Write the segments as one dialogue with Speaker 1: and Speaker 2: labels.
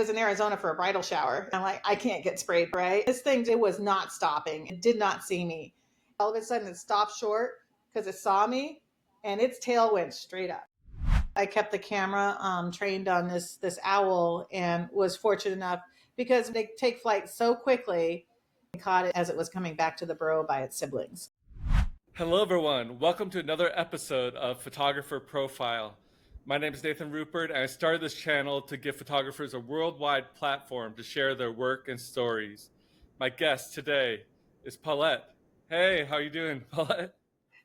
Speaker 1: was in Arizona for a bridal shower. I'm like, I can't get sprayed, right? This thing, it was not stopping. It did not see me. All of a sudden it stopped short because it saw me and its tail went straight up. I kept the camera trained on this owl and was fortunate enough because they take flight so quickly and caught it as it was coming back to the burrow by its siblings.
Speaker 2: Hello, everyone. Welcome to another episode of Photographer Profile. My name is Nathan Rupert, and I started this channel to give photographers a worldwide platform to share their work and stories. My guest today is Paulette. Hey, how are you doing, Paulette?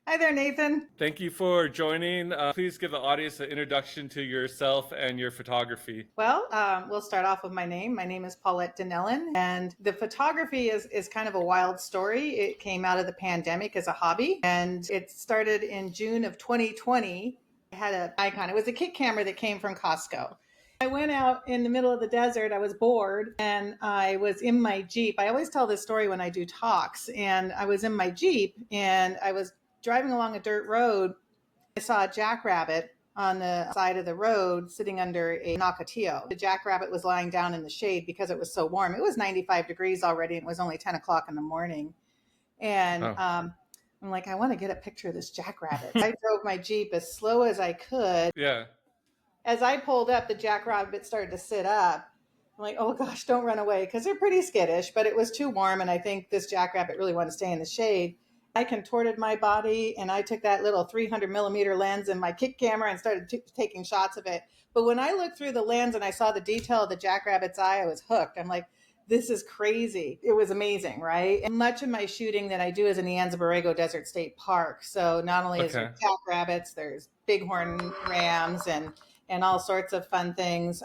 Speaker 1: Hi there, Nathan.
Speaker 2: Thank you for joining. Please give the audience an introduction to yourself and your photography.
Speaker 1: Well, we'll start off with my name. My name is Paulette Donnellon, and the photography is kind of a wild story. It came out of the pandemic as a hobby, and it started in June of 2020. I had an icon. It was a kit camera that came from Costco. I went out in the middle of the desert. I was bored, and I was in my Jeep. I always tell this story when I do talks, and I was in my Jeep, and I was driving along a dirt road. I saw a jackrabbit on the side of the road sitting under a nakatillo. The jackrabbit was lying down in the shade because it was so warm. It was 95 degrees already, and it was only 10 o'clock in the morning. And I'm like, I want to get a picture of this jackrabbit. I drove my Jeep as slow as I could.
Speaker 2: Yeah.
Speaker 1: As I pulled up, the jackrabbit started to sit up. I'm like, oh gosh, don't run away, because they're pretty skittish, but it was too warm, and I think this jackrabbit really wanted to stay in the shade. I contorted my body, and I took that little 300 millimeter lens in my kit camera and started taking shots of it. But when I looked through the lens and I saw the detail of the jackrabbit's eye, I was hooked. I'm like, this is crazy. It was amazing, right? And much of my shooting that I do is in the Borrego Desert State Park. So not only is there jackrabbits, there's bighorn rams and all sorts of fun things.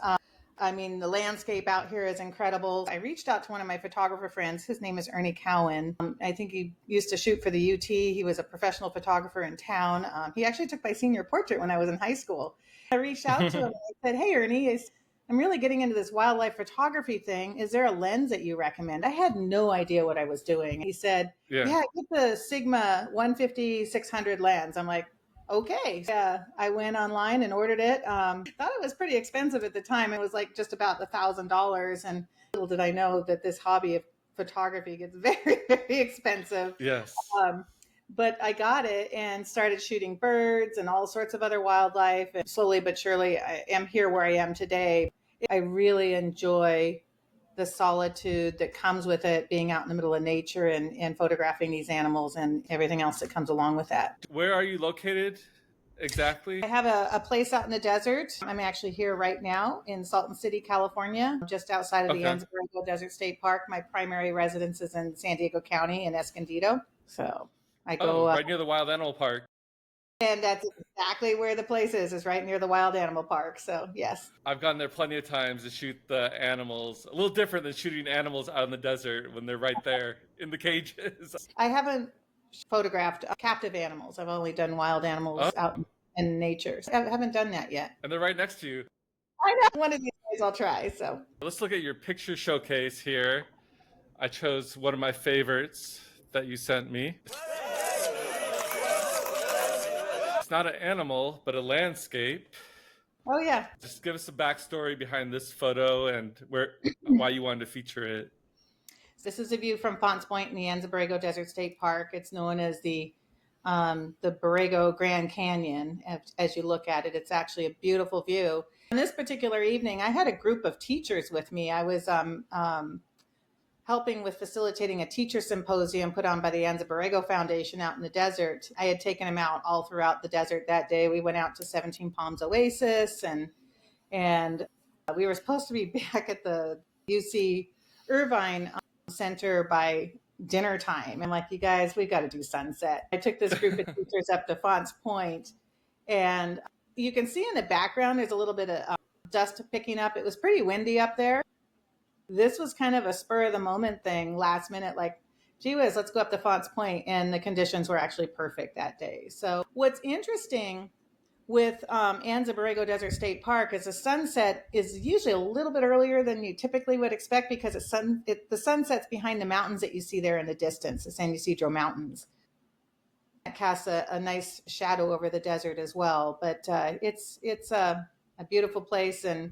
Speaker 1: The landscape out here is incredible. I reached out to one of my photographer friends. His name is Ernie Cowan. I think he used to shoot for the UT. He was a professional photographer in town. He actually took my senior portrait when I was in high school. I reached out to him and I said, hey, Ernie, I'm really getting into this wildlife photography thing. Is there a lens that you recommend? I had no idea what I was doing. He said, yeah get the Sigma 150-600 lens. I'm like, okay. Yeah, I went online and ordered it. Thought it was pretty expensive at the time. It was like just about $1,000. And little did I know that this hobby of photography gets very, very expensive.
Speaker 2: Yes.
Speaker 1: But I got it and started shooting birds and all sorts of other wildlife. And slowly but surely, I am here where I am today. I really enjoy the solitude that comes with it, being out in the middle of nature and photographing these animals and everything else that comes along with that.
Speaker 2: Where are you located exactly?
Speaker 1: I have a place out in the desert. I'm actually here right now in Salton City, California, just outside of the Escondido Desert State Park. My primary residence is in San Diego County in Escondido. So I go
Speaker 2: right near the Wild Animal Park.
Speaker 1: And that's exactly where the place is right near the Wild Animal Park. So, yes.
Speaker 2: I've gone there plenty of times to shoot the animals. A little different than shooting animals out in the desert when they're right there in the cages.
Speaker 1: I haven't photographed captive animals. I've only done wild animals out in nature. So I haven't done that yet.
Speaker 2: And they're right next to you.
Speaker 1: I know. One of these days I'll try. So
Speaker 2: let's look at your picture showcase here. I chose one of my favorites that you sent me. Not an animal, but a landscape.
Speaker 1: Oh, yeah.
Speaker 2: Just give us a backstory behind this photo and why you wanted to feature it.
Speaker 1: This is a view from Ponce Point in the Borrego Desert State Park. It's known as the Borrego Grand Canyon. As you look at it, it's actually a beautiful view. And this particular evening, I had a group of teachers with me. I was helping with facilitating a teacher symposium put on by the Borrego Foundation out in the desert. I had taken them out all throughout the desert that day. We went out to 17 Palms Oasis and we were supposed to be back at the UC Irvine Center by dinner time. I'm like, you guys, we've got to do sunset. I took this group of teachers up to Ponce Point, and you can see in the background, there's a little bit of dust picking up. It was pretty windy up there. This was kind of a spur of the moment thing, last minute, like, gee whiz, let's go up to Ponce Point. And the conditions were actually perfect that day. So what's interesting with Borrego Desert State Park is the sunset is usually a little bit earlier than you typically would expect, because the sun sets behind the mountains that you see there in the distance, the San Ysidro Mountains. It casts a nice shadow over the desert as well. But it's a beautiful place, and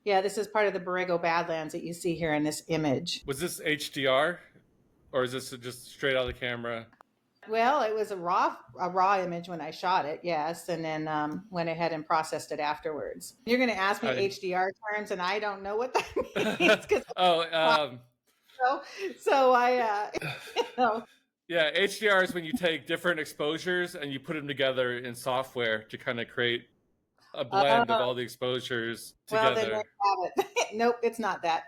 Speaker 1: Yeah, this is part of the Borrego Badlands that you see here in this image.
Speaker 2: Was this HDR, or is this just straight out of the camera?
Speaker 1: Well, it was a raw image when I shot it, yes, and then went ahead and processed it afterwards. You're going to ask me
Speaker 2: I...
Speaker 1: HDR terms, and I don't know what that means because
Speaker 2: oh,
Speaker 1: so I you know.
Speaker 2: yeah, HDR is when you take different exposures and you put them together in software to kind of create a blend of all the exposures
Speaker 1: Well, then there
Speaker 2: together.
Speaker 1: you have it. Nope, it's not that.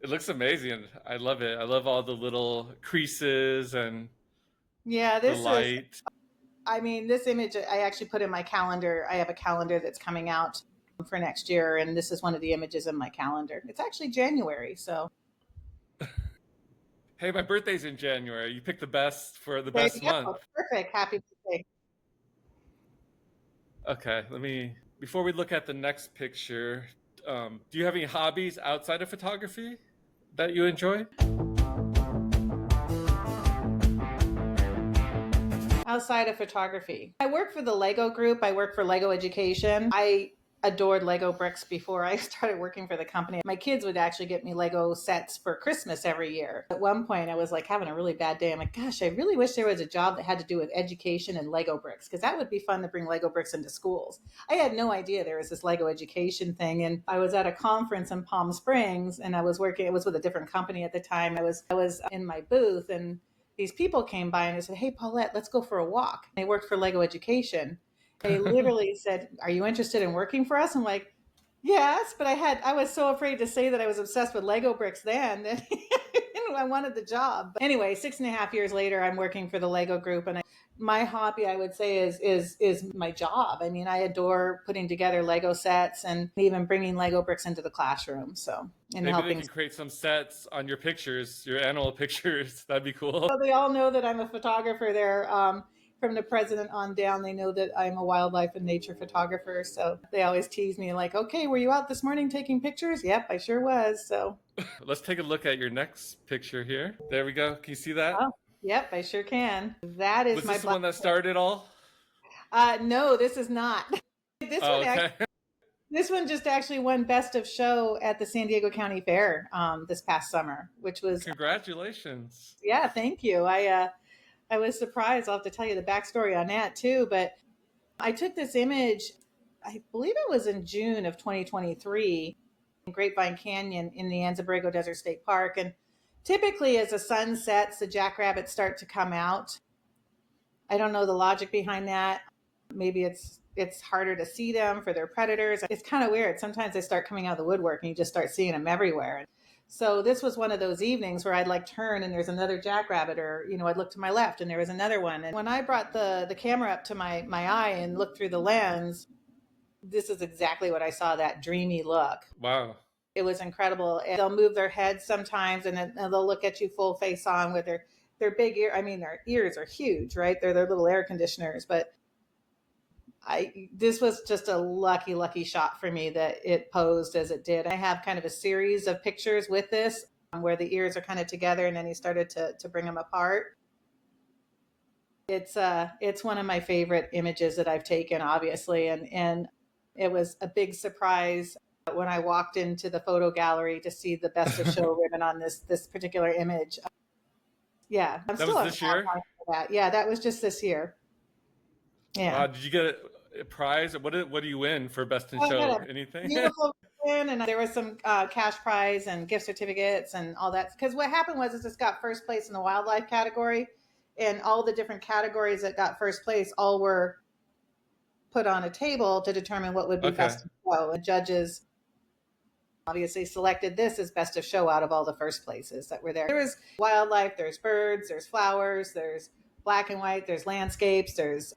Speaker 2: It looks amazing. I love it. I love all the little creases and
Speaker 1: Yeah,
Speaker 2: the
Speaker 1: this is.
Speaker 2: light.
Speaker 1: I mean, this image I actually put in my calendar. I have a calendar that's coming out for next year, and this is one of the images in my calendar. It's actually January, so
Speaker 2: Hey, my birthday's in January. You picked the best for the
Speaker 1: there
Speaker 2: best
Speaker 1: you
Speaker 2: month.
Speaker 1: go. Perfect. Happy birthday.
Speaker 2: Okay, before we look at the next picture, do you have any hobbies outside of photography that you enjoy?
Speaker 1: Outside of photography, I work for the Lego group. I work for Lego Education. I adored Lego bricks before I started working for the company. My kids would actually get me Lego sets for Christmas every year. At one point, I was like having a really bad day. I'm like, gosh, I really wish there was a job that had to do with education and Lego bricks, because that would be fun to bring Lego bricks into schools. I had no idea there was this Lego education thing. And I was at a conference in Palm Springs, and I was working, it was with a different company at the time. I was in my booth, and these people came by and they said, "Hey, Paulette, let's go for a walk." They worked for Lego Education. They literally said, "Are you interested in working for us?" I'm like, "Yes," but I was so afraid to say that I was obsessed with Lego bricks then that I wanted the job. But anyway, 6.5 years later, I'm working for the Lego group, and my hobby, I would say, is my job. I mean, I adore putting together Lego sets and even bringing Lego bricks into the classroom. So, and
Speaker 2: Maybe they
Speaker 1: helping.
Speaker 2: can create some sets on your pictures, your animal pictures. That'd be cool.
Speaker 1: So they all know that I'm a photographer there. From the president on down, they know that I'm a wildlife and nature photographer. So they always tease me like, "Okay, were you out this morning taking pictures?" Yep, I sure was. So,
Speaker 2: Let's take a look at your next picture here. There we go. Can you see that?
Speaker 1: oh, yep, I sure can. That is
Speaker 2: Was
Speaker 1: my
Speaker 2: this the
Speaker 1: black.
Speaker 2: one that started it all?
Speaker 1: No, this is not. This
Speaker 2: Oh,
Speaker 1: one actually.
Speaker 2: okay.
Speaker 1: This one just actually won Best of Show at the San Diego County Fair this past summer, which was,
Speaker 2: Congratulations.
Speaker 1: yeah, thank you. I was surprised. I'll have to tell you the backstory on that too. But I took this image, I believe it was in June of 2023 in Grapevine Canyon in the Anza-Borrego Desert State Park. And typically as the sun sets, the jackrabbits start to come out. I don't know the logic behind that. Maybe it's harder to see them for their predators. It's kind of weird. Sometimes they start coming out of the woodwork and you just start seeing them everywhere. So this was one of those evenings where I'd like turn and there's another jackrabbit, or I'd look to my left and there was another one. And when I brought the camera up to my eye and looked through the lens, this is exactly what I saw, that dreamy look.
Speaker 2: Wow.
Speaker 1: It was incredible. And they'll move their heads sometimes and then they'll look at you full face on with their big ear. I mean, their ears are huge, right? They're their little air conditioners, but this was just a lucky shot for me that it posed as it did. I have kind of a series of pictures with this where the ears are kind of together and then he started to bring them apart. It's one of my favorite images that I've taken, obviously, and it was a big surprise when I walked into the photo gallery to see the Best of Show ribbon on this particular image. Yeah, I'm
Speaker 2: That
Speaker 1: still
Speaker 2: was
Speaker 1: on
Speaker 2: this year?
Speaker 1: for that. Yeah, that was just this year. Yeah.
Speaker 2: Wow. Did you get a prize? What do you win for Best in
Speaker 1: I got
Speaker 2: Show?
Speaker 1: a
Speaker 2: Anything?
Speaker 1: beautiful win, and there was some cash prize and gift certificates and all that. Because what happened was, it's got first place in the wildlife category, and all the different categories that got first place all were put on a table to determine what would be
Speaker 2: Okay.
Speaker 1: best of show. And judges obviously selected this as best of show out of all the first places that were there. There was wildlife, there's birds, there's flowers, there's black and white, there's landscapes, there's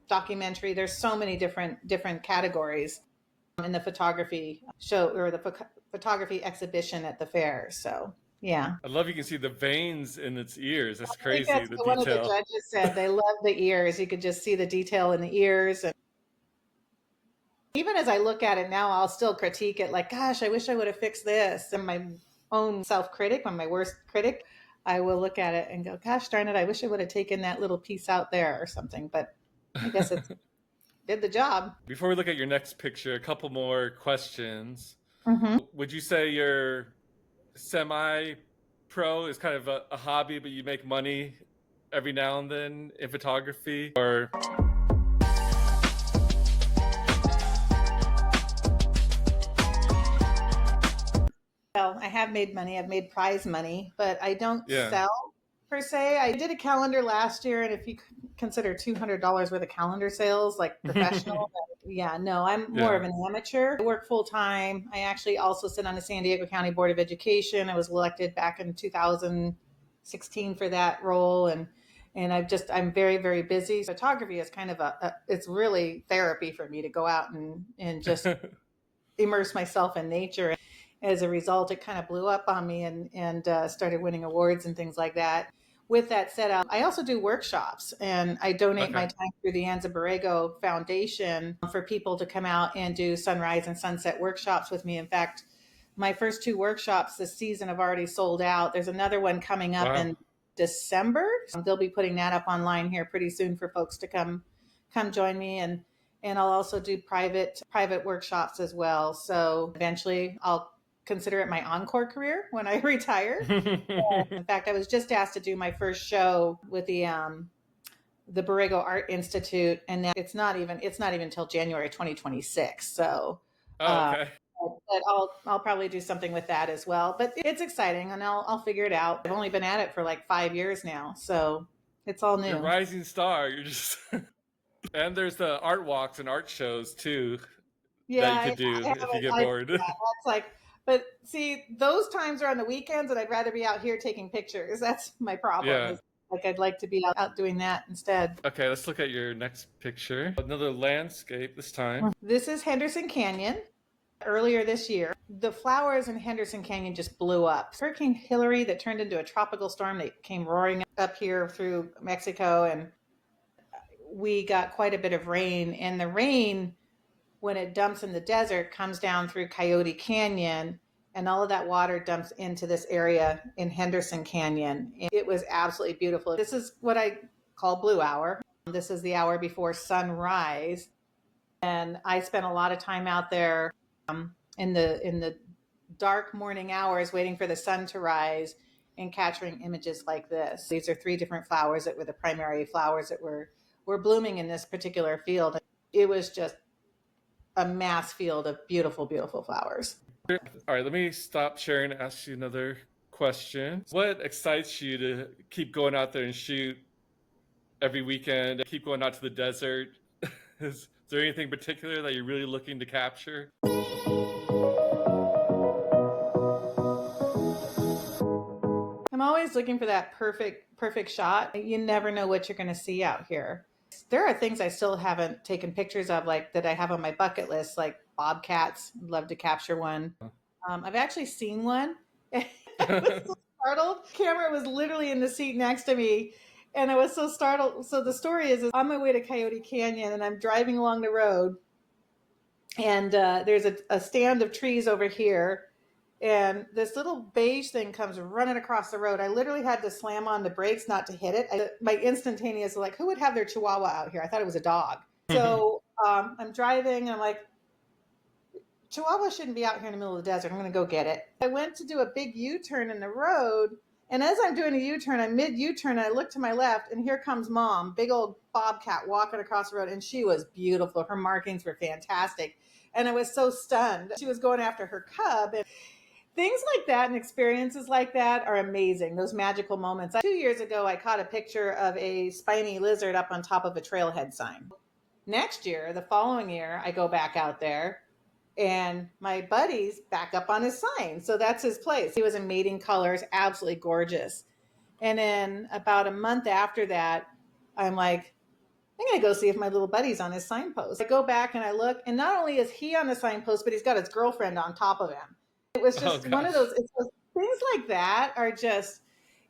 Speaker 1: documentary. There's so many different categories in the photography show, or the photography exhibition at the fair. So yeah,
Speaker 2: I love you can see the veins in its ears. That's
Speaker 1: I think
Speaker 2: crazy,
Speaker 1: that's
Speaker 2: the
Speaker 1: what one of the
Speaker 2: detail.
Speaker 1: judges said. They love the ears. You could just see the detail in the ears. And even as I look at it now, I'll still critique it like, gosh, I wish I would have fixed this. And my own self-critic, I'm my worst critic, I will look at it and go, gosh darn it, I wish I would have taken that little piece out there or something. But I guess it's did the job.
Speaker 2: Before we look at your next picture, a couple more questions.
Speaker 1: Mm-hmm.
Speaker 2: Would you say you're semi-pro is kind of a hobby, but you make money every now and then in photography? Or
Speaker 1: Well, I have made money. I've made prize money, but I don't
Speaker 2: yeah.
Speaker 1: sell per se. I did a calendar last year, and if you consider $200 worth of calendar sales like professional, yeah, no, I'm more
Speaker 2: Yeah.
Speaker 1: of an amateur. I work full time. I actually also sit on the San Diego County Board of Education. I was elected back in 2016 for that role, and I'm very, very busy. Photography is kind of it's really therapy for me to go out and just immerse myself in nature. As a result, it kind of blew up on me and started winning awards and things like that. With that said, I also do workshops and I donate
Speaker 2: Okay.
Speaker 1: my time through the Anza Borrego Foundation for people to come out and do sunrise and sunset workshops with me. In fact, my first two workshops this season have already sold out. There's another one coming up
Speaker 2: Wow.
Speaker 1: in December. They'll be putting that up online here pretty soon for folks to come join me, and I'll also do private workshops as well. So eventually I'll consider it my encore career when I retire. In fact, I was just asked to do my first show with the Borrego Art Institute, and now it's not even until January 2026. So,
Speaker 2: Oh,
Speaker 1: uh,
Speaker 2: okay.
Speaker 1: but I'll probably do something with that as well. But it's exciting, and I'll figure it out. I've only been at it for like 5 years now, so it's all
Speaker 2: You're a
Speaker 1: new.
Speaker 2: rising star. You're just and there's the art walks and art shows too
Speaker 1: Yeah,
Speaker 2: that you could do
Speaker 1: I
Speaker 2: if you
Speaker 1: haven't.
Speaker 2: get bored.
Speaker 1: Yeah, that's like, but see, those times are on the weekends, and I'd rather be out here taking pictures. That's my problem.
Speaker 2: yeah.
Speaker 1: Is like I'd like to be out doing that instead.
Speaker 2: Okay, let's look at your next picture. Another landscape this time.
Speaker 1: This is Henderson Canyon. Earlier this year, the flowers in Henderson Canyon just blew up. Hurricane Hillary that turned into a tropical storm that came roaring up here through Mexico, and we got quite a bit of rain. And the rain, when it dumps in the desert, comes down through Coyote Canyon, and all of that water dumps into this area in Henderson Canyon. It was absolutely beautiful. This is what I call blue hour. This is the hour before sunrise, and I spent a lot of time out there in the dark morning hours waiting for the sun to rise and capturing images like this. These are three different flowers that were the primary flowers that were blooming in this particular field. It was just a mass field of beautiful, beautiful flowers.
Speaker 2: All right, let me stop sharing and ask you another question. What excites you to keep going out there and shoot every weekend, keep going out to the desert? Is there anything particular that you're really looking to capture?
Speaker 1: I'm always looking for that perfect shot. You never know what you're going to see out here. There are things I still haven't taken pictures of, like that I have on my bucket list, like bobcats. I'd love to capture one. I've actually seen one. I was so startled. Camera was literally in the seat next to me, and I was so startled. So the story is on my way to Coyote Canyon, and I'm driving along the road, and there's a stand of trees over here, and this little beige thing comes running across the road. I literally had to slam on the brakes not to hit it. My instantaneous, like, who would have their chihuahua out here? I thought it was a dog. So I'm driving, and I'm like, chihuahua shouldn't be out here in the middle of the desert. I'm going to go get it. I went to do a big U-turn in the road, and as I'm doing a U-turn, I'm mid U-turn, and I look to my left, and here comes Mom, big old bobcat walking across the road, and she was beautiful. Her markings were fantastic, and I was so stunned. She was going after her cub, and things like that and experiences like that are amazing. Those magical moments. 2 years ago, I caught a picture of a spiny lizard up on top of a trailhead sign. Next year, the following year, I go back out there, and my buddy's back up on his sign. So that's his place. He was in mating colors, absolutely gorgeous. And then about a month after that, I'm like, I'm going to go see if my little buddy's on his signpost. I go back and I look, and not only is he on the signpost, but he's got his girlfriend on top of him. It was
Speaker 2: Oh
Speaker 1: just one of
Speaker 2: gosh.
Speaker 1: those, things like that are just,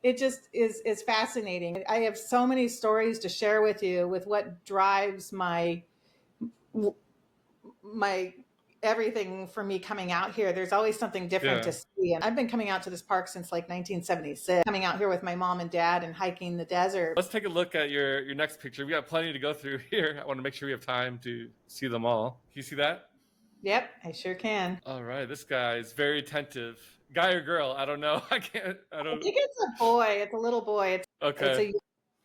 Speaker 1: it just is fascinating. I have so many stories to share with you with what drives my everything for me coming out here. There's always something different
Speaker 2: Yeah.
Speaker 1: to see. And I've been coming out to this park since like 1976, coming out here with my mom and dad and hiking the desert.
Speaker 2: Let's take a look at your next picture. We got plenty to go through here. I want to make sure we have time to see them all. Can you see that?
Speaker 1: Yep, I sure can.
Speaker 2: All right, this guy is very attentive. Guy or girl? I don't know. I can't. I
Speaker 1: I
Speaker 2: don't.
Speaker 1: think it's a boy. It's a little boy. It's
Speaker 2: Okay.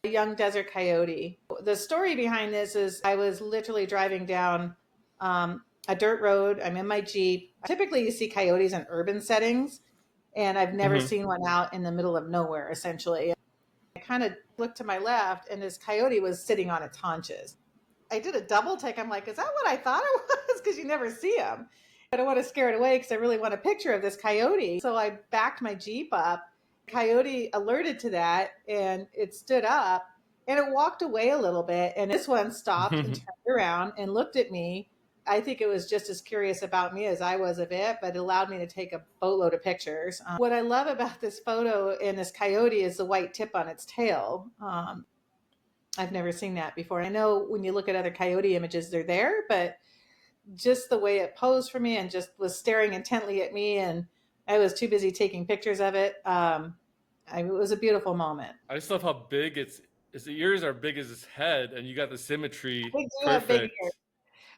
Speaker 1: a young desert coyote. The story behind this is I was literally driving down a dirt road. I'm in my Jeep. Typically, you see coyotes in urban settings, and I've never
Speaker 2: Hmm.
Speaker 1: seen one out in the middle of nowhere, essentially. I kind of looked to my left, and this coyote was sitting on its haunches. I did a double take. I'm like, is that what I thought it was? Because you never see them. I don't want to scare it away because I really want a picture of this coyote. So I backed my Jeep up. Coyote alerted to that and it stood up and it walked away a little bit. And this one stopped and turned around and looked at me. I think it was just as curious about me as I was of it, but it allowed me to take a boatload of pictures. What I love about this photo and this coyote is the white tip on its tail. I've never seen that before. I know when you look at other coyote images, they're there, but just the way it posed for me and just was staring intently at me, and I was too busy taking pictures of it. It was a beautiful moment.
Speaker 2: I just love how big its ears are big as his head, and you got the symmetry
Speaker 1: They do have big ears.
Speaker 2: perfect.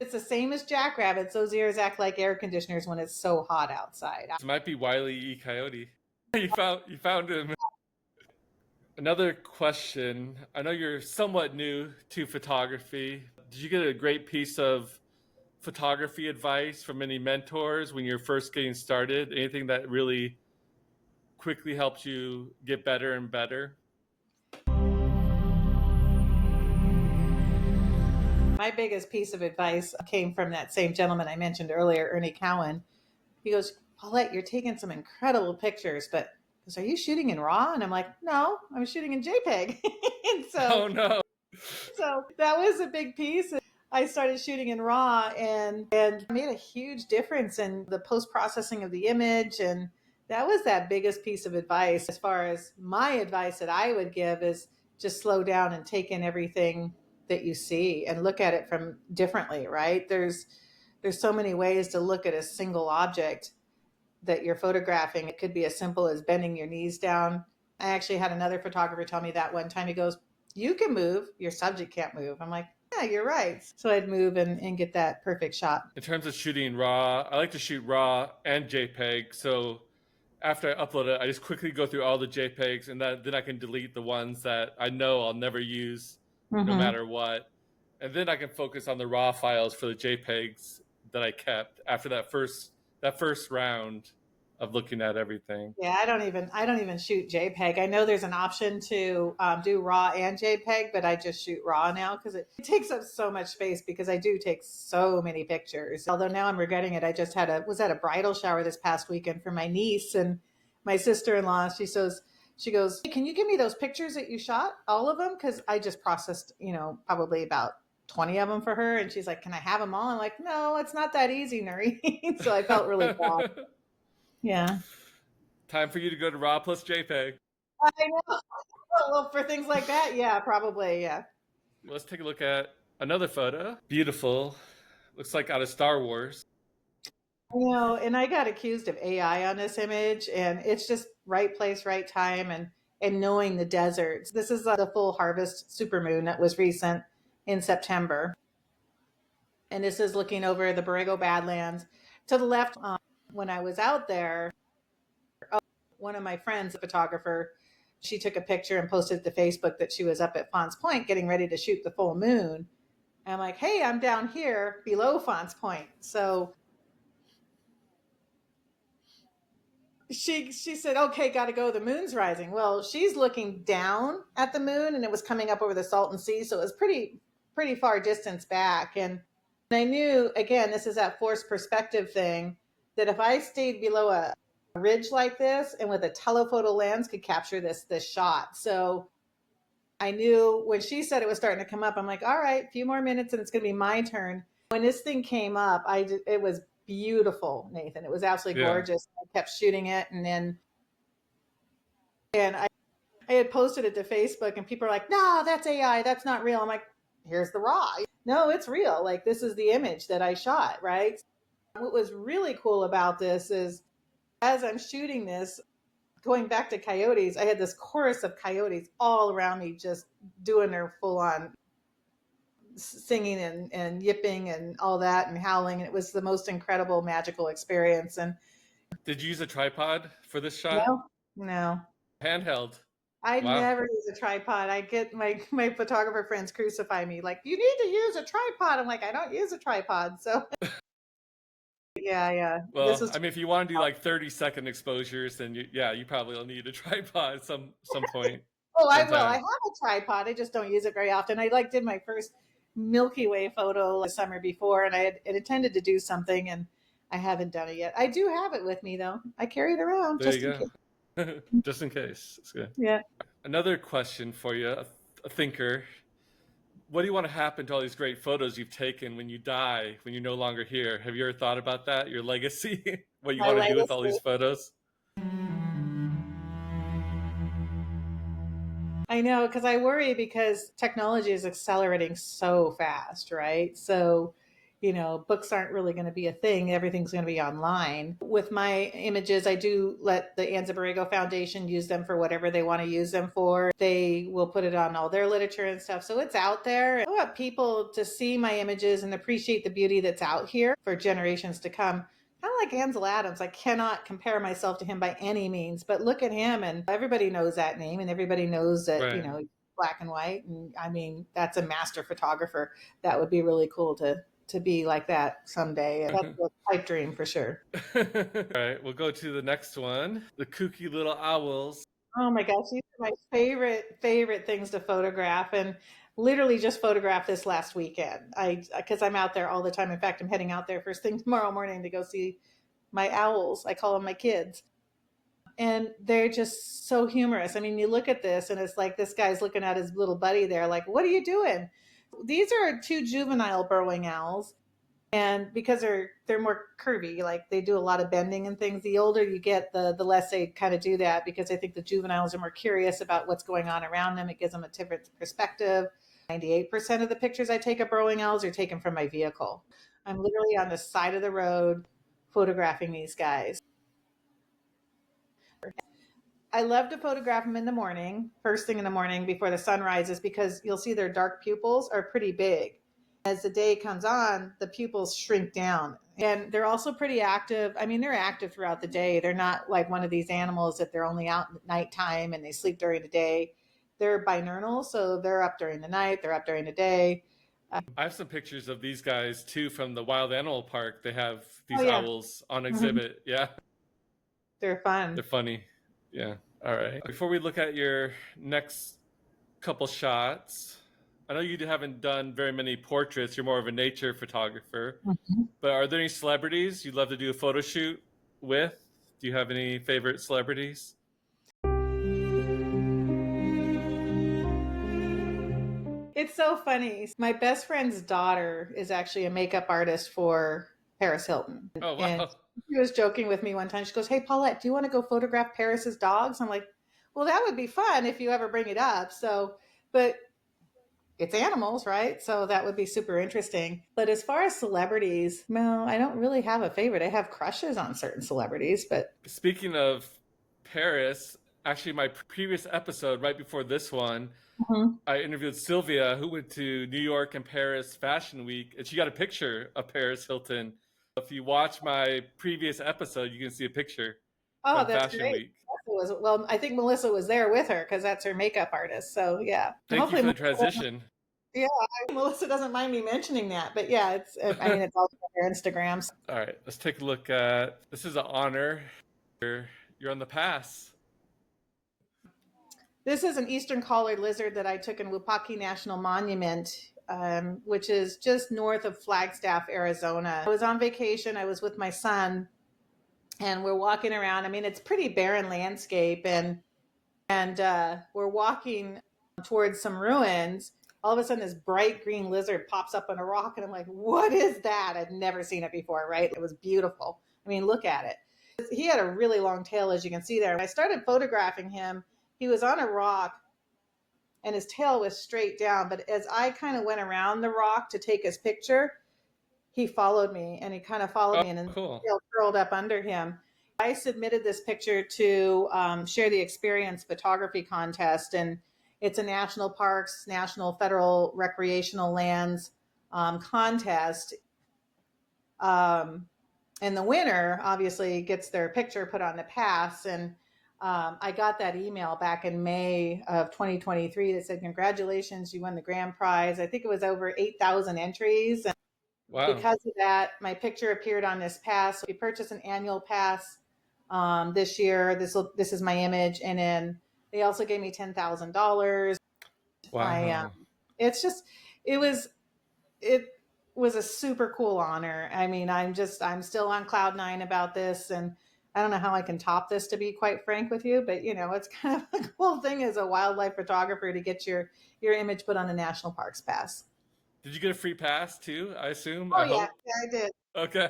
Speaker 1: It's the same as jackrabbits. Those ears act like air conditioners when it's so hot outside.
Speaker 2: This might be Wiley E. Coyote. You found him. Another question. I know you're somewhat new to photography. Did you get a great piece of photography advice from any mentors when you're first getting started? Anything that really quickly helped you get better and better?
Speaker 1: My biggest piece of advice came from that same gentleman I mentioned earlier, Ernie Cowan. He goes, Paulette, you're taking some incredible pictures, but he goes, are you shooting in RAW? And I'm like, no, I'm shooting in JPEG. and
Speaker 2: Oh
Speaker 1: so
Speaker 2: no.
Speaker 1: so that was a big piece. I started shooting in RAW and made a huge difference in the post processing of the image. And that was that biggest piece of advice. As far as my advice that I would give is just slow down and take in everything that you see and look at it from differently, right? There's so many ways to look at a single object that you're photographing. It could be as simple as bending your knees down. I actually had another photographer tell me that one time. He goes, you can move, your subject can't move. I'm like, yeah, you're right. So I'd move and get that perfect shot.
Speaker 2: In terms of shooting RAW, I like to shoot RAW and JPEG. So after I upload it, I just quickly go through all the JPEGs, and then I can delete the ones that I know I'll never use, no
Speaker 1: Mm-hmm.
Speaker 2: matter what. And then I can focus on the RAW files for the JPEGs that I kept after that first round of looking at everything.
Speaker 1: Yeah, I don't even shoot JPEG. I know there's an option to do RAW and JPEG, but I just shoot RAW now because it takes up so much space because I do take so many pictures. Although now I'm regretting it. I just was at a bridal shower this past weekend for my niece and my sister-in-law. She goes, hey, can you give me those pictures that you shot, all of them? Because I just processed, probably about 20 of them for her, and she's like, can I have them all? I'm like, no, it's not that easy, Nuri. So I felt really bad. Yeah.
Speaker 2: Time for you to go to RAW plus JPEG.
Speaker 1: I know. Well, for things like that, yeah, probably, yeah.
Speaker 2: Let's take a look at another photo. Beautiful. Looks like out of Star Wars.
Speaker 1: And I got accused of AI on this image, and it's just right place, right time, and knowing the deserts. This is the full harvest supermoon that was recent in September, and this is looking over the Borrego Badlands. To the left, when I was out there, one of my friends, a photographer, she took a picture and posted to Facebook that she was up at Fonts Point getting ready to shoot the full moon. And I'm like, hey, I'm down here below Fonts Point. So she said, okay, got to go. The moon's rising. Well, she's looking down at the moon, and it was coming up over the Salton Sea, so it was pretty far distance back. And I knew, again, this is that forced perspective thing, that if I stayed below a ridge like this and with a telephoto lens could capture this shot. So I knew when she said it was starting to come up, I'm like, all right, a few more minutes and it's going to be my turn. When this thing came up, it was beautiful, Nathan. It was absolutely
Speaker 2: Yeah.
Speaker 1: gorgeous. I kept shooting it, and I had posted it to Facebook, and people are like, no, that's AI, that's not real. I'm like, here's the raw. No, it's real. Like, this is the image that I shot, right? What was really cool about this is as I'm shooting this, going back to coyotes, I had this chorus of coyotes all around me just doing their full on singing and yipping and all that and howling. And it was the most incredible, magical experience. And
Speaker 2: Did you use a tripod for this shot?
Speaker 1: no, no,
Speaker 2: Handheld.
Speaker 1: I
Speaker 2: Wow.
Speaker 1: never use a tripod. I get my photographer friends crucify me like, you need to use a tripod. I'm like, I don't use a tripod. So yeah, yeah. This
Speaker 2: Well,
Speaker 1: was
Speaker 2: I mean, if you want to do like 30-second exposures, then you probably will need a tripod at some point
Speaker 1: oh, I
Speaker 2: in
Speaker 1: will. I
Speaker 2: time.
Speaker 1: have a tripod. I just don't use it very often. I did my first Milky Way photo the summer before, and I had intended to do something, and I haven't done it yet. I do have it with me though. I carry it around
Speaker 2: There you
Speaker 1: just in
Speaker 2: go.
Speaker 1: case.
Speaker 2: Just in case. It's good.
Speaker 1: Yeah.
Speaker 2: Another question for you, a thinker. What do you want to happen to all these great photos you've taken when you die, when you're no longer here? Have you ever thought about that? Your legacy? What you
Speaker 1: My
Speaker 2: want to do with all
Speaker 1: legacy.
Speaker 2: these photos?
Speaker 1: I know, because I worry because technology is accelerating so fast, right? So, books aren't really going to be a thing. Everything's going to be online. With my images, I do let the Anza Borrego Foundation use them for whatever they want to use them for. They will put it on all their literature and stuff. So it's out there. I want people to see my images and appreciate the beauty that's out here for generations to come. Kind of like Ansel Adams. I cannot compare myself to him by any means, but look at him, and everybody knows that name, and everybody knows that,
Speaker 2: Right.
Speaker 1: black and white. And I mean, that's a master photographer. That would be really cool to be like that someday. That's a pipe dream for sure.
Speaker 2: All right, we'll go to the next one. The kooky little owls.
Speaker 1: Oh my gosh, these are my favorite things to photograph, and literally just photographed this last weekend. Because I'm out there all the time. In fact, I'm heading out there first thing tomorrow morning to go see my owls. I call them my kids. And they're just so humorous. I mean, you look at this and it's like this guy's looking at his little buddy there, like, what are you doing? These are two juvenile burrowing owls. And because they're more curvy, like they do a lot of bending and things. The older you get, the less they kind of do that, because I think the juveniles are more curious about what's going on around them. It gives them a different perspective. 98% of the pictures I take of burrowing owls are taken from my vehicle. I'm literally on the side of the road photographing these guys. I love to photograph them in the morning, first thing in the morning before the sun rises, because you'll see their dark pupils are pretty big. As the day comes on, the pupils shrink down. And they're also pretty active. I mean, they're active throughout the day. They're not like one of these animals that they're only out at nighttime and they sleep during the day. They're binurnal, so they're up during the night, they're up during the day.
Speaker 2: I have some pictures of these guys too from the Wild Animal Park. They have
Speaker 1: Oh,
Speaker 2: these
Speaker 1: yeah.
Speaker 2: owls on
Speaker 1: Mhm.
Speaker 2: exhibit. Yeah,
Speaker 1: They're fun.
Speaker 2: they're funny. Yeah. All right. Before we look at your next couple shots, I know you haven't done very many portraits. You're more of a nature photographer.
Speaker 1: Mhm.
Speaker 2: But are there any celebrities you'd love to do a photo shoot with? Do you have any favorite celebrities?
Speaker 1: It's so funny. My best friend's daughter is actually a makeup artist for Paris Hilton.
Speaker 2: Oh,
Speaker 1: And
Speaker 2: wow.
Speaker 1: she was joking with me one time. She goes, "Hey, Paulette, do you want to go photograph Paris's dogs?" I'm like, "Well, that would be fun if you ever bring it up." So, but it's animals, right? So that would be super interesting. But as far as celebrities, no, I don't really have a favorite. I have crushes on certain celebrities, but
Speaker 2: Speaking of Paris, actually, my previous episode, right before this one,
Speaker 1: Mhm.
Speaker 2: I interviewed Sylvia, who went to New York and Paris Fashion Week, and she got a picture of Paris Hilton. If you watch my previous episode, you can see a picture
Speaker 1: Oh,
Speaker 2: from
Speaker 1: that's
Speaker 2: Fashion
Speaker 1: great.
Speaker 2: Week.
Speaker 1: Well, I think Melissa was there with her because that's her makeup artist. So yeah,
Speaker 2: Thank you
Speaker 1: hopefully
Speaker 2: for the
Speaker 1: Melissa.
Speaker 2: transition.
Speaker 1: Yeah, Melissa doesn't mind me mentioning that, but yeah, I mean, it's all on their Instagrams.
Speaker 2: All right, let's take a look at this. Is an honor. You're on the pass.
Speaker 1: This is an eastern collared lizard that I took in Wupaki National Monument, which is just north of Flagstaff, Arizona. I was on vacation. I was with my son, and we're walking around. I mean, it's pretty barren landscape, and we're walking towards some ruins. All of a sudden, this bright green lizard pops up on a rock, and I'm like, "What is that?" I'd never seen it before. Right? It was beautiful. I mean, look at it. He had a really long tail, as you can see there. When I started photographing him, he was on a rock and his tail was straight down. But as I kind of went around the rock to take his picture, he followed me, and he kind of followed
Speaker 2: Oh,
Speaker 1: me, and then
Speaker 2: cool.
Speaker 1: tail curled up under him. I submitted this picture to Share the Experience photography contest, and it's a national parks, national federal recreational lands contest. Um, and the winner obviously gets their picture put on the pass. And I got that email back in May of 2023 that said, "Congratulations, you won the grand prize." I think it was over 8,000 entries. And
Speaker 2: Wow.
Speaker 1: because of that, my picture appeared on this pass. So we purchased an annual pass this year. This is my image, and then they also gave me $10,000. I
Speaker 2: Wow.
Speaker 1: it's just it was it was a super cool honor. I mean, I'm still on cloud nine about this, and I don't know how I can top this, to be quite frank with you. But it's kind of a cool thing as a wildlife photographer to get your image put on the national parks pass.
Speaker 2: Did you get a free pass too? I assume.
Speaker 1: Oh
Speaker 2: I
Speaker 1: yeah,
Speaker 2: hope.
Speaker 1: yeah, I did.
Speaker 2: Okay.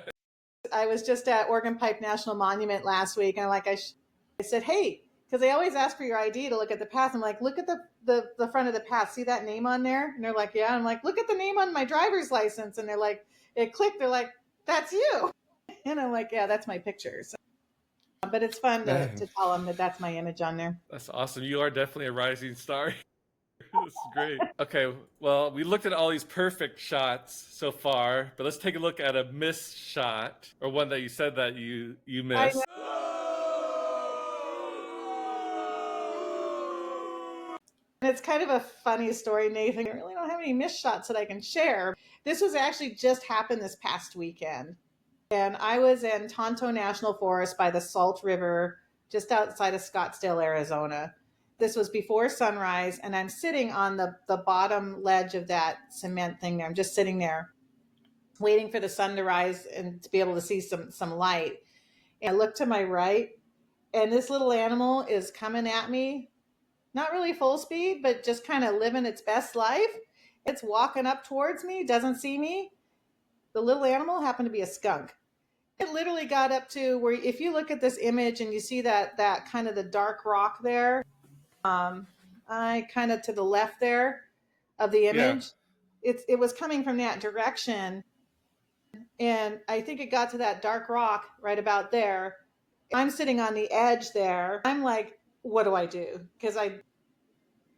Speaker 1: I was just at Organ Pipe National Monument last week, and I said, "Hey," because they always ask for your ID to look at the pass. I'm like, "Look at the front of the pass. See that name on there?" And they're like, "Yeah." I'm like, "Look at the name on my driver's license." And they're like, it clicked. They're like, "That's you." And I'm like, "Yeah, that's my picture." So, but it's fun
Speaker 2: Man,
Speaker 1: to tell them that that's my image on there.
Speaker 2: that's awesome. You are definitely a rising star. This is great. Okay, well, we looked at all these perfect shots so far, but let's take a look at a missed shot, or one that you said that you
Speaker 1: I know.
Speaker 2: missed.
Speaker 1: And it's kind of a funny story, Nathan. I really don't have any missed shots that I can share. This was actually just happened this past weekend. And I was in Tonto National Forest by the Salt River, just outside of Scottsdale, Arizona. This was before sunrise, and I'm sitting on the bottom ledge of that cement thing. I'm just sitting there waiting for the sun to rise and to be able to see some light. And I look to my right, and this little animal is coming at me, not really full speed, but just kind of living its best life. It's walking up towards me, doesn't see me. The little animal happened to be a skunk. It literally got up to where, if you look at this image and you see that kind of the dark rock there, I kind of to the left there of the
Speaker 2: Yeah.
Speaker 1: image, it was coming from that direction, and I think it got to that dark rock right about there. I'm sitting on the edge there. I'm like, what do I do? Because I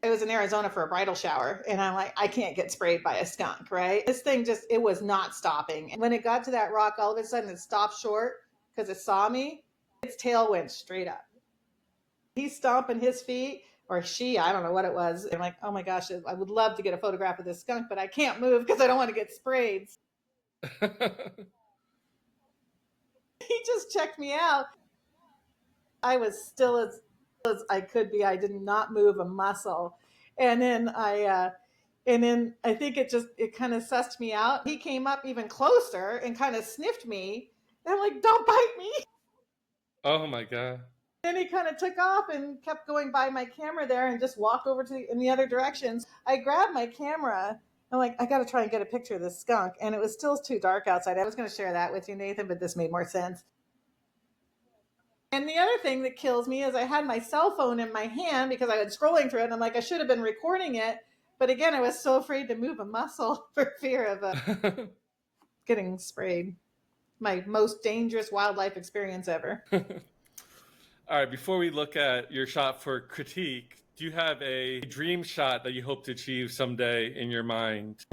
Speaker 1: was in Arizona for a bridal shower, and I'm like, I can't get sprayed by a skunk, right? This thing it was not stopping. And when it got to that rock, all of a sudden it stopped short because it saw me. Its tail went straight up. He's stomping his feet, or she, I don't know what it was. I'm like, oh my gosh, I would love to get a photograph of this skunk, but I can't move because I don't want to get sprayed. He just checked me out. I was still as I could be. I did not move a muscle. And then I think it kind of sussed me out. He came up even closer and kind of sniffed me. And I'm like, "Don't bite me."
Speaker 2: Oh my god.
Speaker 1: Then he kind of took off and kept going by my camera there and just walked over in the other directions. I grabbed my camera. I'm like, I got to try and get a picture of this skunk. And it was still too dark outside. I was going to share that with you, Nathan, but this made more sense. And the other thing that kills me is I had my cell phone in my hand because I was scrolling through it, and I'm like, I should have been recording it. But again, I was so afraid to move a muscle for fear of getting sprayed. My most dangerous wildlife experience ever.
Speaker 2: All right, before we look at your shot for critique, do you have a dream shot that you hope to achieve someday in your mind?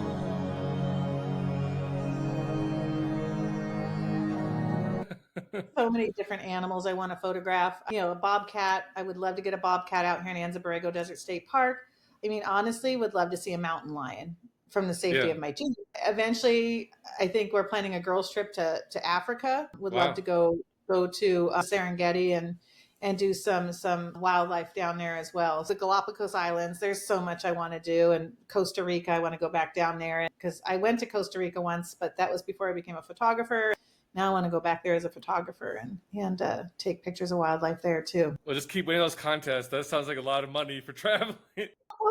Speaker 1: So many different animals I want to photograph. A bobcat. I would love to get a bobcat out here in Anza Borrego Desert State Park. I mean, honestly, would love to see a mountain lion from the safety
Speaker 2: Yeah.
Speaker 1: of my Jeep. Eventually, I think we're planning a girls' trip to Africa. Would love
Speaker 2: Wow.
Speaker 1: to go to Serengeti and do some wildlife down there as well. The Galapagos Islands. There's so much I want to do, and Costa Rica. I want to go back down there because I went to Costa Rica once, but that was before I became a photographer. Now I want to go back there as a photographer and take pictures of wildlife there too.
Speaker 2: Well, just keep winning those contests. That sounds like a lot of money for traveling.
Speaker 1: Well,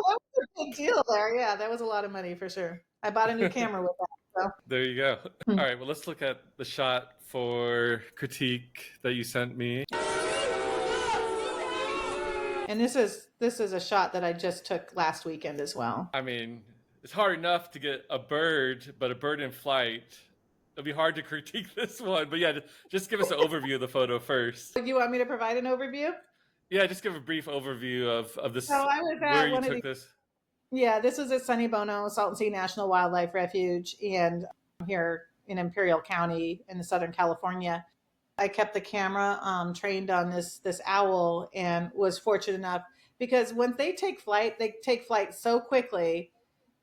Speaker 1: that was a big deal there. Yeah, that was a lot of money for sure. I bought a new camera with that.
Speaker 2: There you go.
Speaker 1: So.
Speaker 2: All right, well, let's look at the shot for critique that you sent me.
Speaker 1: And this is a shot that I just took last weekend as well.
Speaker 2: I mean, it's hard enough to get a bird, but a bird in flight, it'll be hard to critique this one, but yeah, just give us an overview of the photo first.
Speaker 1: You want me to provide an overview?
Speaker 2: Yeah, just give a brief overview of
Speaker 1: So
Speaker 2: this,
Speaker 1: I was
Speaker 2: where
Speaker 1: at
Speaker 2: you
Speaker 1: one of
Speaker 2: took
Speaker 1: these.
Speaker 2: this.
Speaker 1: Yeah, this was at Sunny Bono Salton Sea National Wildlife Refuge, and here in Imperial County in Southern California. I kept the camera trained on this owl, and was fortunate enough because when they take flight so quickly.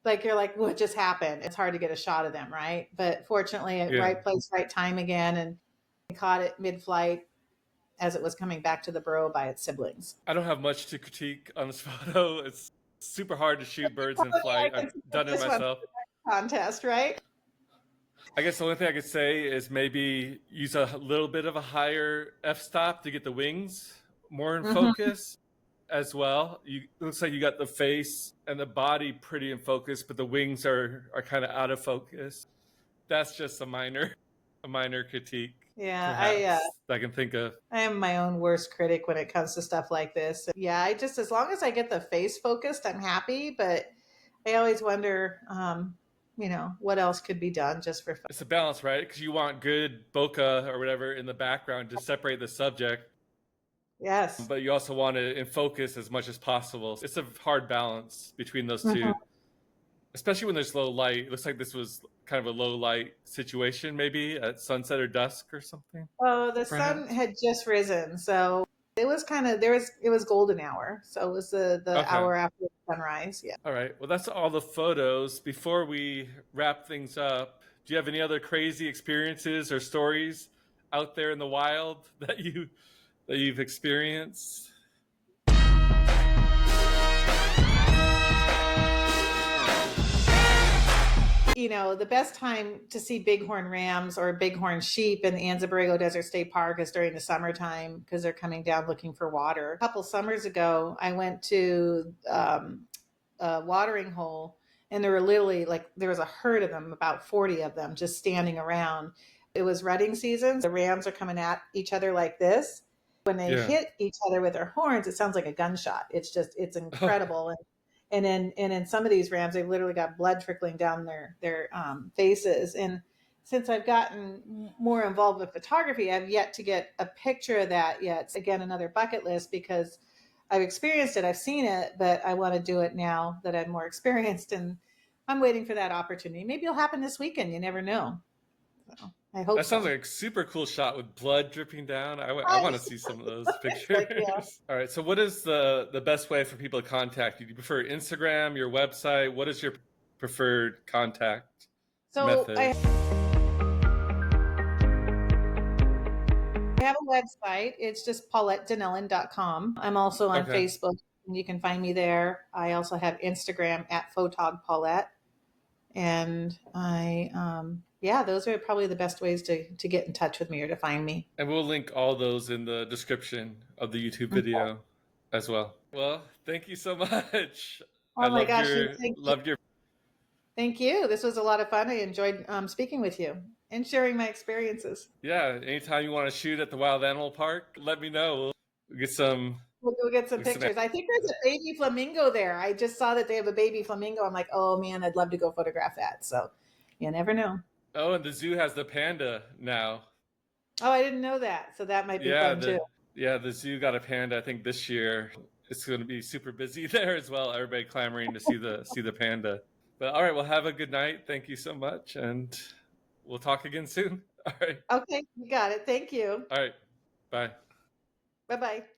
Speaker 1: Like you're like, what just happened? It's hard to get a shot of them, right? But fortunately, at
Speaker 2: Yeah,
Speaker 1: right place, right time again, and caught it mid-flight as it was coming back to the burrow by its siblings.
Speaker 2: I don't have much to critique on this photo. It's super hard to shoot birds in
Speaker 1: Yeah,
Speaker 2: flight.
Speaker 1: I
Speaker 2: I've
Speaker 1: can see
Speaker 2: done it
Speaker 1: this one
Speaker 2: myself.
Speaker 1: contest, right?
Speaker 2: I guess the only thing I could say is maybe use a little bit of a higher f-stop to get the wings more in
Speaker 1: Mm-hmm.
Speaker 2: focus as well. It looks like you got the face and the body pretty in focus, but the wings are kind of out of focus. That's just a minor critique,
Speaker 1: Yeah,
Speaker 2: perhaps, that I can think of.
Speaker 1: I am my own worst critic when it comes to stuff like this. Yeah, I just as long as I get the face focused, I'm happy. But I always wonder, what else could be done just for fun.
Speaker 2: It's a balance, right? Because you want good bokeh or whatever in the background to separate the subject,
Speaker 1: Yes.
Speaker 2: but you also want it in focus as much as possible. It's a hard balance between those
Speaker 1: Mhm.
Speaker 2: two, especially when there's low light. It looks like this was kind of a low light situation, maybe at sunset or dusk or something,
Speaker 1: Oh, the sun
Speaker 2: perhaps.
Speaker 1: had just risen, so it was kind of it was golden hour, so it was the
Speaker 2: Okay.
Speaker 1: hour after sunrise. Yeah.
Speaker 2: All right. Well, that's all the photos. Before we wrap things up, do you have any other crazy experiences or stories out there in the wild that you've experienced?
Speaker 1: The best time to see bighorn rams or bighorn sheep in the Anza Borrego Desert State Park is during the summertime because they're coming down looking for water. A couple summers ago, I went to a watering hole, and there were literally there was a herd of them, about 40 of them, just standing around. It was rutting season. The rams are coming at each other like this. When they
Speaker 2: Yeah.
Speaker 1: hit each other with their horns, it sounds like a gunshot. It's
Speaker 2: Oh,
Speaker 1: incredible. And in some of these rams, they've literally got blood trickling down their faces. And since I've gotten more involved with photography, I've yet to get a picture of that yet. It's, again, another bucket list because I've experienced it, I've seen it, but I want to do it now that I'm more experienced, and I'm waiting for that opportunity. Maybe it'll happen this weekend. You never know. So I hope
Speaker 2: that sounds
Speaker 1: so.
Speaker 2: like a super cool shot with blood dripping down. I
Speaker 1: Right.
Speaker 2: want to see some of those
Speaker 1: Like, yeah.
Speaker 2: pictures. All right. So, what is the best way for people to contact you? Do you prefer Instagram, your website? What is your preferred contact
Speaker 1: So
Speaker 2: method?
Speaker 1: I have a website. It's just paulettedonnellon.com. I'm also on
Speaker 2: Okay.
Speaker 1: Facebook, and you can find me there. I also have Instagram at photogpaulette. And yeah, those are probably the best ways to get in touch with me or to find me.
Speaker 2: And we'll link all those in the description of the YouTube
Speaker 1: Okay.
Speaker 2: video as well. Well, thank you so much. I
Speaker 1: Oh my gosh,
Speaker 2: loved your
Speaker 1: thank you. This was a lot of fun. I enjoyed speaking with you and sharing my experiences.
Speaker 2: yeah. Anytime you want to shoot at the Wild Animal Park, let me know. We'll get some.
Speaker 1: We'll go get some
Speaker 2: Get some
Speaker 1: pictures. I think there's a baby flamingo there. I just saw that they have a baby flamingo. I'm like, oh man, I'd love to go photograph that. So you never know.
Speaker 2: Oh, and the zoo has the panda now.
Speaker 1: Oh, I didn't know that. So that might be
Speaker 2: Yeah,
Speaker 1: fun too.
Speaker 2: the zoo got a panda. I think this year it's going to be super busy there as well. Everybody clamoring to see the panda. But all right, well, have a good night. Thank you so much, and we'll talk again soon. All right,
Speaker 1: Okay, you got it. Thank you.
Speaker 2: all right, bye.
Speaker 1: Bye bye.